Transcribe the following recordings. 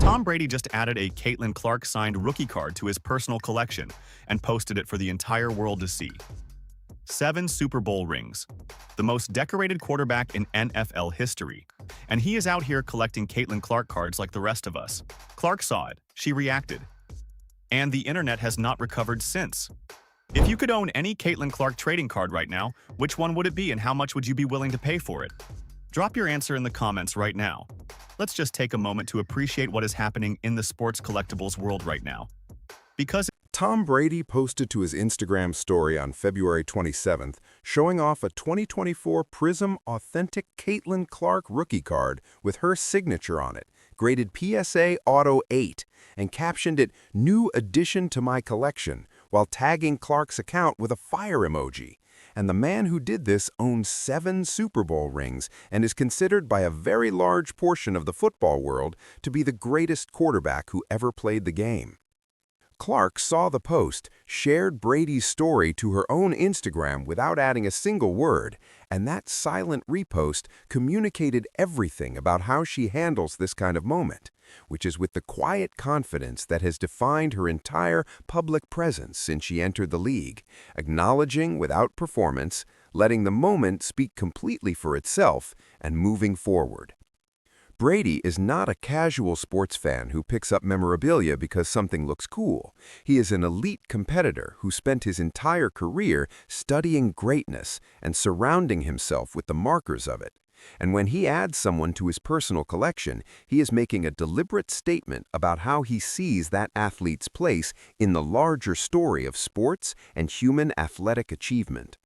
Tom Brady just added a Caitlin Clark signed rookie card to his personal collection and posted it for the entire world to see. 7 Super Bowl rings, the most decorated quarterback in NFL history. And he is out here collecting Caitlin Clark cards like the rest of us. Clark saw it, she reacted. And the internet has not recovered since. If you could own any Caitlin Clark trading card right now, which one would it be and how much would you be willing to pay for it? Drop your answer in the comments right now. Let's just take a moment to appreciate what is happening in the sports collectibles world right now. Because Tom Brady posted to his Instagram story on February 27th, showing off a 2024 PRIZM Authentic Caitlin Clark rookie card with her signature on it, graded PSA Auto 8, and captioned it, "New addition to my collection," while tagging Clark's account with a fire emoji. And the man who did this owns 7 Super Bowl rings and is considered by a very large portion of the football world to be the greatest quarterback who ever played the game. Clark saw the post, shared Brady's story to her own Instagram without adding a single word, and that silent repost communicated everything about how she handles this kind of moment, which is with the quiet confidence that has defined her entire public presence since she entered the league, acknowledging without performance, letting the moment speak completely for itself, and moving forward. Brady is not a casual sports fan who picks up memorabilia because something looks cool. He is an elite competitor who spent his entire career studying greatness and surrounding himself with the markers of it. And when he adds someone to his personal collection, he is making a deliberate statement about how he sees that athlete's place in the larger story of sports and human athletic achievement.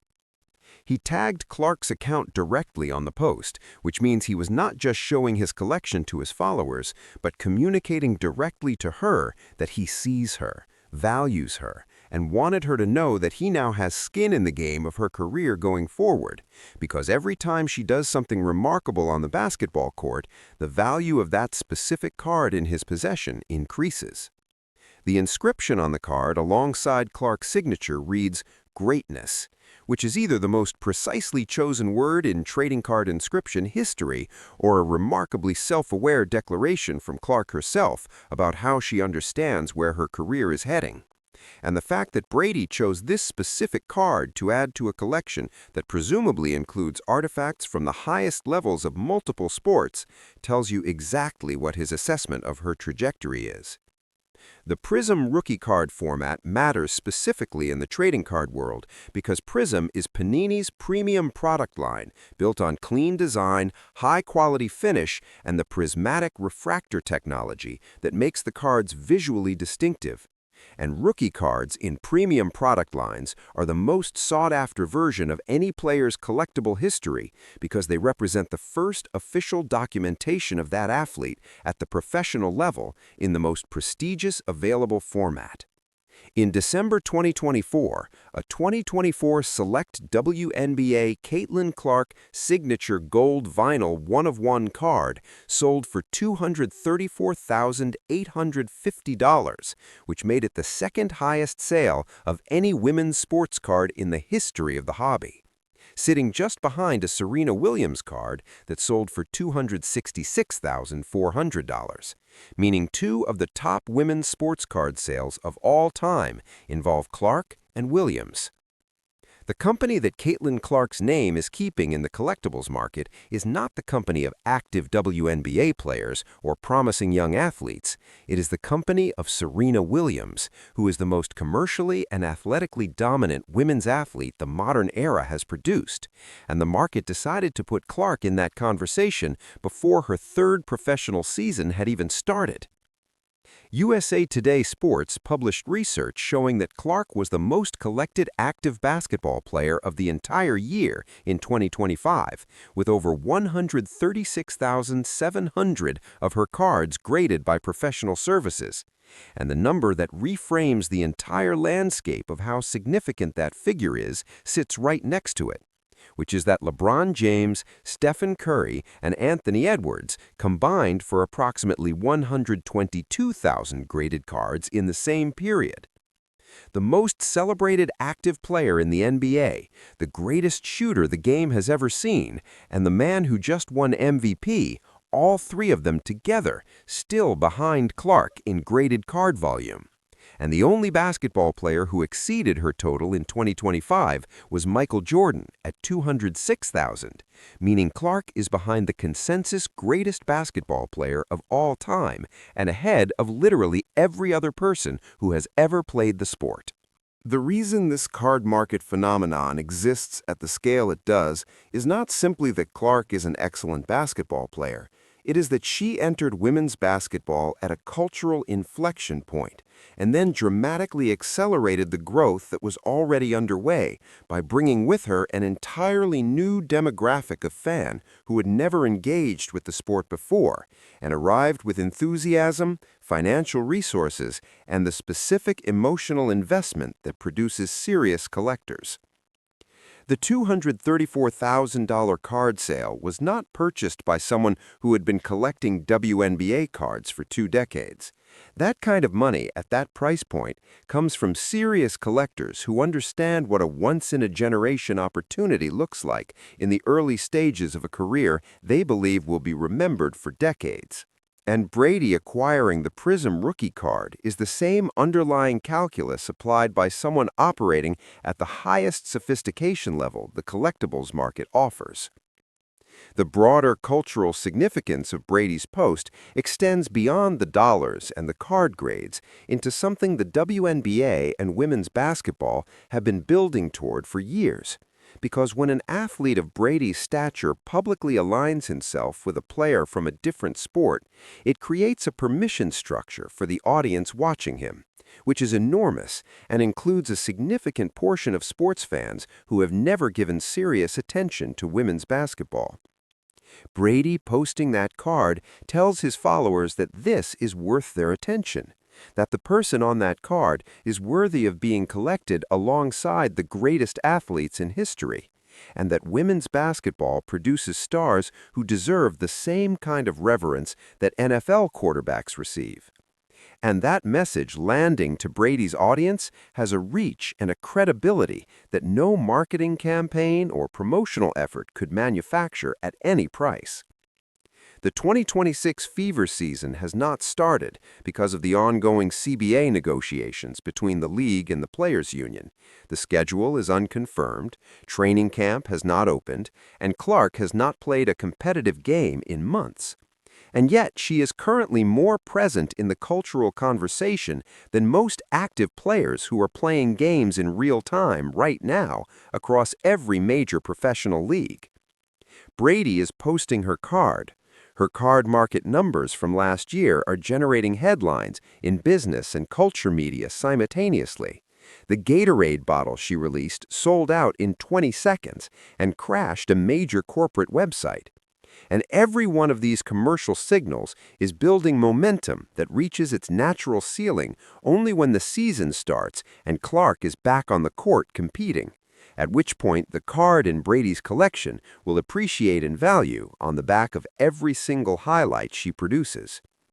He tagged Clark's account directly on the post, which means he was not just showing his collection to his followers, but communicating directly to her that he sees her, values her, and wanted her to know that he now has skin in the game of her career going forward, because every time she does something remarkable on the basketball court, the value of that specific card in his possession increases. The inscription on the card alongside Clark's signature reads, "Greatness," which is either the most precisely chosen word in trading card inscription history or a remarkably self-aware declaration from Clark herself about how she understands where her career is heading. And the fact that Brady chose this specific card to add to a collection that presumably includes artifacts from the highest levels of multiple sports tells you exactly what his assessment of her trajectory is. The PRIZM rookie card format matters specifically in the trading card world because PRIZM is Panini's premium product line built on clean design, high-quality finish, and the prismatic refractor technology that makes the cards visually distinctive. And rookie cards in premium product lines are the most sought-after version of any player's collectible history because they represent the first official documentation of that athlete at the professional level in the most prestigious available format. In December 2024, a 2024 Select WNBA Caitlin Clark Signature Gold Vinyl 1-of-1 card sold for $234,850, which made it the second highest sale of any women's sports card in the history of the hobby, sitting just behind a Serena Williams card that sold for $266,400, meaning 2 of the top women's sports card sales of all time involve Clark and Williams. The company that Caitlin Clark's name is keeping in the collectibles market is not the company of active WNBA players or promising young athletes. It is the company of Serena Williams, who is the most commercially and athletically dominant women's athlete the modern era has produced. And the market decided to put Clark in that conversation before her 3rd professional season had even started. USA Today Sports published research showing that Clark was the most collected active basketball player of the entire year in 2025, with over 136,700 of her cards graded by professional services. And the number that reframes the entire landscape of how significant that figure is sits right next to it, which is that LeBron James, Stephen Curry, and Anthony Edwards combined for approximately 122,000 graded cards in the same period. The most celebrated active player in the NBA, the greatest shooter the game has ever seen, and the man who just won MVP all three of them together, still behind Clark in graded card volume. And the only basketball player who exceeded her total in 2025 was Michael Jordan at 206,000, meaning Clark is behind the consensus greatest basketball player of all time and ahead of literally every other person who has ever played the sport. The reason this card market phenomenon exists at the scale it does is not simply that Clark is an excellent basketball player. It is that she entered women's basketball at a cultural inflection point and then dramatically accelerated the growth that was already underway by bringing with her an entirely new demographic of fan who had never engaged with the sport before and arrived with enthusiasm, financial resources, and the specific emotional investment that produces serious collectors. The $234,000 card sale was not purchased by someone who had been collecting WNBA cards for 2 decades. That kind of money at that price point comes from serious collectors who understand what a once-in-a-generation opportunity looks like in the early stages of a career they believe will be remembered for decades. And Brady acquiring the PRIZM rookie card is the same underlying calculus applied by someone operating at the highest sophistication level the collectibles market offers. The broader cultural significance of Brady's post extends beyond the dollars and the card grades into something the WNBA and women's basketball have been building toward for years. Because when an athlete of Brady's stature publicly aligns himself with a player from a different sport, it creates a permission structure for the audience watching him, which is enormous and includes a significant portion of sports fans who have never given serious attention to women's basketball. Brady posting that card tells his followers that this is worth their attention, that the person on that card is worthy of being collected alongside the greatest athletes in history, and that women's basketball produces stars who deserve the same kind of reverence that NFL quarterbacks receive. And that message landing to Brady's audience has a reach and a credibility that no marketing campaign or promotional effort could manufacture at any price. The 2026 fever season has not started because of the ongoing CBA negotiations between the league and the players' union. The schedule is unconfirmed, training camp has not opened, and Clark has not played a competitive game in months. And yet she is currently more present in the cultural conversation than most active players who are playing games in real time right now across every major professional league. Brady is posting her card. Her card market numbers from last year are generating headlines in business and culture media simultaneously. The Gatorade bottle she released sold out in 20 seconds and crashed a major corporate website. And every one of these commercial signals is building momentum that reaches its natural ceiling only when the season starts and Clark is back on the court competing, at which point the card in Brady's collection will appreciate in value on the back of every single highlight she produces.